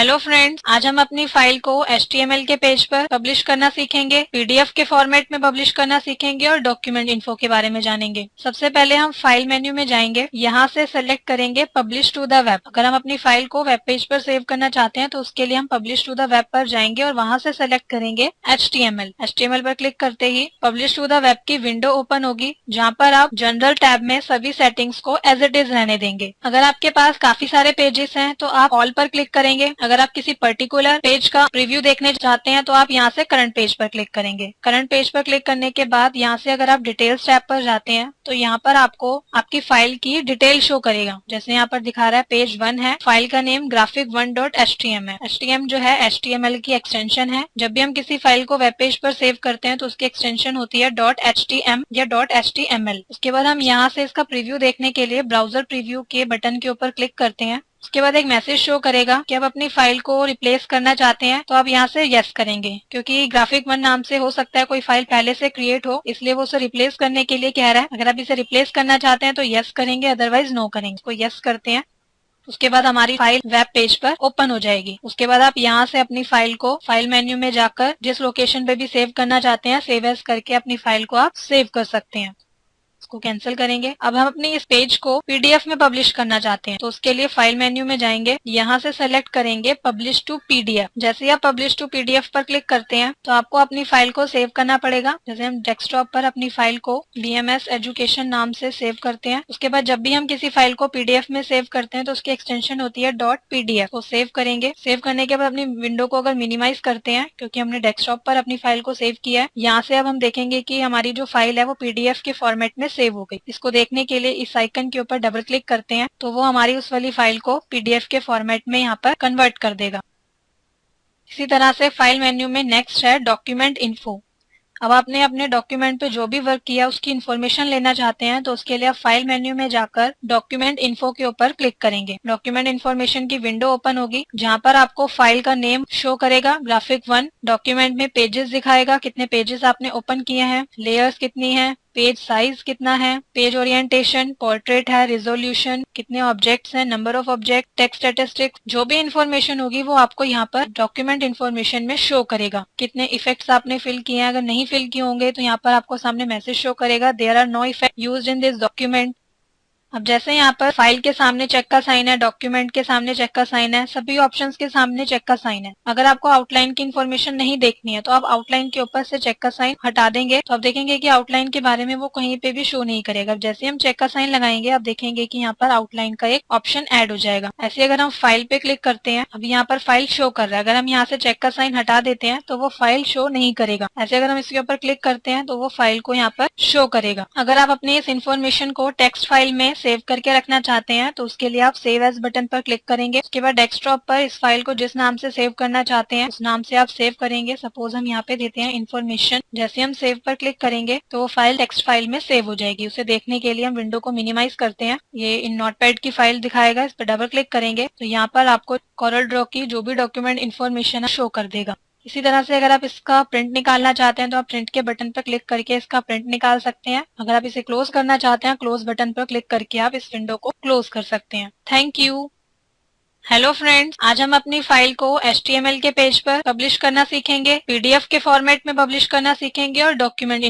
Hello friends, आज हम अपनी फाइल को HTML के पेज पर पब्लिश करना सीखेंगे, PDF के फॉर्मेट में पब्लिश करना सीखेंगे और डॉक्यूमेंट इन्फो के बारे में जानेंगे। सबसे पहले हम फाइल मेन्यू में जाएंगे, यहाँ से सेलेक्ट करेंगे पब्लिश टू द वेब। अगर हम अपनी फाइल को वेब पेज पर सेव करना चाहते हैं तो उसके लिए हम पब्लिश टू द वेब पर जाएंगे और वहाँ से सेलेक्ट करेंगे HTML। HTML पर क्लिक करते ही पब्लिश टू द वेब की विंडो ओपन होगी, जहाँ पर आप जनरल टैब में सभी सेटिंग्स को एज इट इज रहने देंगे। अगर आपके पास काफी सारे पेजेस हैं तो आप ऑल पर क्लिक करेंगे। अगर आप किसी पर्टिकुलर पेज का प्रीव्यू देखने चाहते हैं तो आप यहाँ से करंट पेज पर क्लिक करेंगे। करंट पेज पर क्लिक करने के बाद यहाँ से अगर आप डिटेल्स टैब पर जाते हैं तो यहाँ पर आपको आपकी फाइल की डिटेल शो करेगा। जैसे यहाँ पर दिखा रहा है पेज 1 है, फाइल का नेम graphic1.htm है। htm जो है HTML की एक्सटेंशन है। जब भी हम किसी फाइल को वेब पेज पर सेव करते हैं तो उसकी एक्सटेंशन होती है .htm या .html। उसके बाद हम यहाँ से इसका प्रीव्यू देखने के लिए ब्राउजर प्रीव्यू के बटन के ऊपर क्लिक करते हैं। उसके बाद एक मैसेज शो करेगा कि आप अपनी फाइल को रिप्लेस करना चाहते हैं, तो आप यहाँ से यस करेंगे। क्योंकि graphic1 नाम से हो सकता है कोई फाइल पहले से क्रिएट हो, इसलिए वो उसे रिप्लेस करने के लिए कह रहा है। अगर आप इसे रिप्लेस करना चाहते हैं तो यस करेंगे, अदरवाइज नो करेंगे। तो यस करते हैं। उसके बाद हमारी फाइल वेब पेज पर ओपन हो जाएगी। उसके बाद आप यहाँ से अपनी फाइल को फाइल मेन्यू में जाकर जिस लोकेशन पे भी सेव करना चाहते हैं सेव एज करके अपनी फाइल को आप सेव कर सकते हैं। इसको कैंसिल करेंगे। अब हम अपनी इस पेज को PDF में पब्लिश करना चाहते हैं तो उसके लिए फाइल मेन्यू में जाएंगे, यहाँ से सेलेक्ट करेंगे पब्लिश टू PDF। जैसे ही आप पब्लिश टू PDF पर क्लिक करते हैं तो आपको अपनी फाइल को सेव करना पड़ेगा। जैसे हम डेस्कटॉप पर अपनी फाइल को BMS एजुकेशन नाम से सेव करते हैं। उसके बाद जब भी हम किसी फाइल को PDF में सेव करते हैं तो उसकी एक्सटेंशन होती है .pdf। तो सेव करेंगे। सेव करने के बाद अपनी विंडो को अगर मिनिमाइज करते हैं, क्योंकि हमने डेस्कटॉप पर अपनी फाइल को सेव किया है, यहाँ से अब हम देखेंगे कि हमारी जो फाइल है वो PDF के फॉर्मेट में सेव हो गई। इसको देखने के लिए इस आइकन के ऊपर डबल क्लिक करते हैं तो वो हमारी उस वाली फाइल को PDF के फॉर्मेट में यहाँ पर कन्वर्ट कर देगा। इसी तरह से फाइल मेन्यू में नेक्स्ट है डॉक्यूमेंट इन्फो। अब आपने अपने डॉक्यूमेंट पे जो भी वर्क किया उसकी इन्फॉर्मेशन लेना चाहते हैं तो उसके लिए आप फाइल मेन्यू में जाकर डॉक्यूमेंट इन्फो के ऊपर क्लिक करेंगे। डॉक्यूमेंट इन्फॉर्मेशन की विंडो ओपन होगी, जहाँ पर आपको फाइल का नेम शो करेगा graphic1। डॉक्यूमेंट में पेजेस दिखाएगा, कितने पेजेस आपने ओपन किए हैं, लेयर्स कितनी है, पेज साइज कितना है, पेज ओरिएंटेशन, पोर्ट्रेट है, रिजोल्यूशन, कितने ऑब्जेक्ट्स हैं, number of object, text statistics, जो भी इन्फॉर्मेशन होगी वो आपको यहाँ पर डॉक्यूमेंट इन्फॉर्मेशन में शो करेगा। कितने इफेक्ट्स आपने फिल किए हैं, अगर नहीं फिल किए होंगे तो यहाँ पर आपको सामने मैसेज शो करेगा there are no effect used in this document. अब जैसे यहाँ पर फाइल के सामने चेक का साइन है, डॉक्यूमेंट के सामने चेक का साइन है, सभी ऑप्शंस के सामने चेक का साइन है। अगर आपको आउटलाइन की इन्फॉर्मेशन नहीं देखनी है तो आप आउटलाइन के ऊपर से चेक का साइन हटा देंगे तो आप देखेंगे कि आउटलाइन के बारे में वो कहीं पे भी शो नहीं करेगा। अब जैसे हम चेक का साइन लगाएंगे आप देखेंगे कि यहाँ पर आउटलाइन का एक ऑप्शन ऐड हो जाएगा। ऐसे अगर हम फाइल पे क्लिक करते हैं, अब यहाँ पर फाइल शो कर रहा है, अगर हम यहाँ से चेक का साइन हटा देते हैं तो वो फाइल शो नहीं करेगा। ऐसे अगर हम इसके ऊपर क्लिक करते हैं तो वो फाइल को यहाँ पर शो करेगा। अगर आप अपने इस इन्फॉर्मेशन को टेक्स्ट फाइल में सेव करके रखना चाहते हैं तो उसके लिए आप सेव एज बटन पर क्लिक करेंगे। उसके बाद डेस्कटॉप पर इस फाइल को जिस नाम से सेव करना चाहते हैं उस नाम से आप सेव करेंगे। सपोज हम यहाँ पे देते हैं इन्फॉर्मेशन। जैसे हम सेव पर क्लिक करेंगे तो वो फाइल टेक्स्ट फाइल में सेव हो जाएगी। उसे देखने के लिए हम विंडो को मिनिमाइज करते हैं। ये इन नोटपैड की फाइल दिखाएगा, इस पर डबल क्लिक करेंगे तो यहाँ पर आपको कोरल ड्रॉ की जो भी डॉक्यूमेंट इन्फॉर्मेशन शो कर देगा। इसी तरह से अगर आप इसका प्रिंट निकालना चाहते हैं तो आप प्रिंट के बटन पर क्लिक करके इसका प्रिंट निकाल सकते हैं। अगर आप इसे क्लोज करना चाहते हैं क्लोज बटन पर क्लिक करके आप इस विंडो को क्लोज कर सकते हैं। Thank you. हेलो फ्रेंड्स, आज हम अपनी फाइल को HTML के पेज पर पब्लिश करना सीखेंगे, PDF के फॉर्मेट में पब्लिश करना सीखेंगे और डॉक्यूमेंट